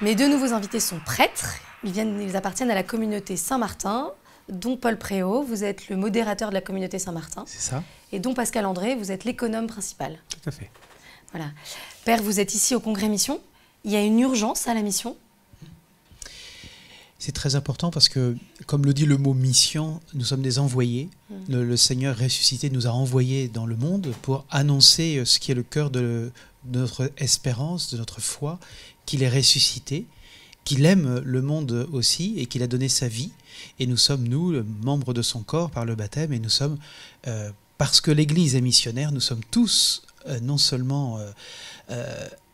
Mes deux nouveaux invités sont prêtres. Ils appartiennent à la communauté Saint-Martin, dont Paul Préau, vous êtes le modérateur de la communauté Saint-Martin. C'est ça. Et dont Pascal André, vous êtes l'économe principal. Tout à fait. Voilà. Père, vous êtes ici au Congrès Mission. Il y a une urgence à la mission? C'est très important parce que, comme le dit le mot mission, nous sommes des envoyés. Le Seigneur ressuscité nous a envoyés dans le monde pour annoncer ce qui est le cœur de notre espérance, de notre foi, qu'il est ressuscité, qu'il aime le monde aussi et qu'il a donné sa vie. Et nous sommes, nous, membres de son corps par le baptême, et nous sommes, parce que l'Église est missionnaire, nous sommes tous non seulement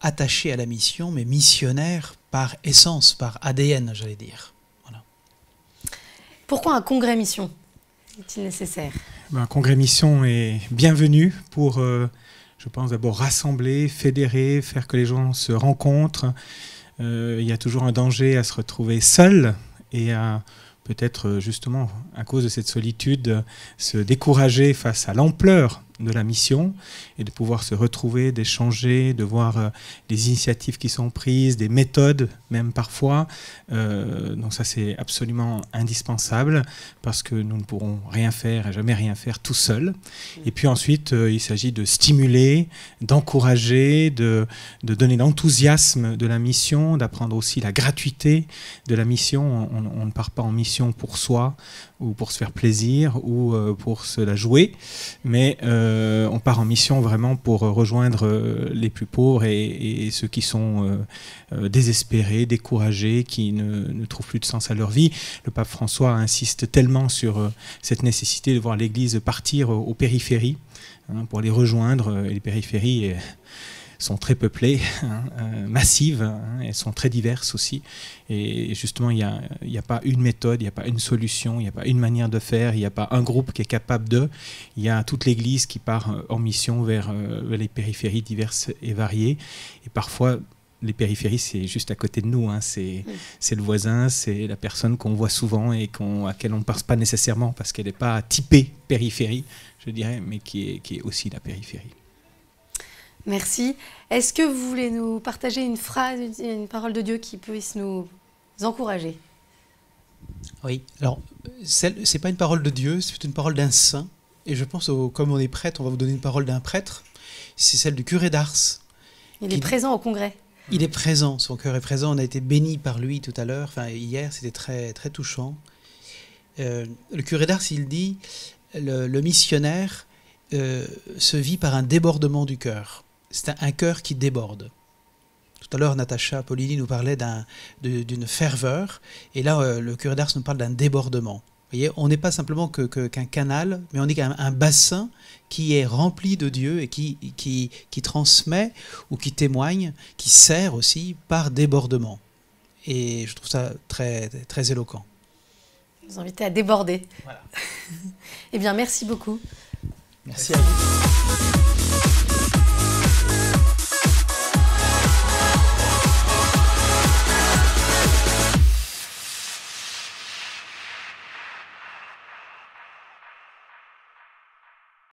attachés à la mission, mais missionnaires par essence, par ADN, j'allais dire. Voilà. Pourquoi un congrès mission est-il nécessaire? Un congrès mission est bienvenu pour, je pense, d'abord rassembler, fédérer, faire que les gens se rencontrent. Il y a toujours un danger à se retrouver seul et à peut-être justement, à cause de cette solitude, se décourager face à l'ampleur de la mission et de pouvoir se retrouver, d'échanger, de voir les initiatives qui sont prises, des méthodes même parfois. Donc ça c'est absolument indispensable parce que nous ne pourrons rien faire et jamais rien faire tout seul. Et puis ensuite il s'agit de stimuler, d'encourager, de donner l'enthousiasme de la mission, d'apprendre aussi la gratuité de la mission. On ne part pas en mission pour soi ou pour se faire plaisir ou pour se la jouer, mais on part en mission vraiment pour rejoindre les plus pauvres et ceux qui sont désespérés, découragés, qui ne trouvent plus de sens à leur vie. Le pape François insiste tellement sur cette nécessité de voir l'Église partir aux périphéries, hein, pour les rejoindre. Et les périphéries sont très peuplées, massives, elles sont très diverses aussi. Et justement, il n'y a pas une méthode, il n'y a pas une solution, il n'y a pas une manière de faire, il n'y a pas un groupe qui est capable de. Il y a toute l'Église qui part en mission vers les périphéries diverses et variées. Et parfois, les périphéries, c'est juste à côté de nous, hein. C'est le voisin, c'est la personne qu'on voit souvent et à laquelle on ne pense pas nécessairement parce qu'elle n'est pas typée périphérie, je dirais, mais qui est aussi la périphérie. Merci. Est-ce que vous voulez nous partager une phrase, une parole de Dieu qui puisse nous encourager? Oui, alors, c'est pas une parole de Dieu, c'est une parole d'un saint. Et je pense, comme on est prêtre, on va vous donner une parole d'un prêtre. C'est celle du curé d'Ars. Il est présent au congrès. Il est présent, son cœur est présent. On a été bénis par lui tout à l'heure, enfin hier, c'était très, très touchant. Le curé d'Ars, il dit, le missionnaire se vit par un débordement du cœur. C'est un cœur qui déborde. Tout à l'heure, Natacha Polini nous parlait d'une ferveur, et là, le curé d'Ars nous parle d'un débordement. Vous voyez, on n'est pas simplement qu'un canal, mais on est un bassin qui est rempli de Dieu et qui transmet ou qui témoigne, qui sert aussi par débordement. Et je trouve ça très, très éloquent. Je vous invite à déborder. Voilà. Eh bien, merci beaucoup. Merci à vous.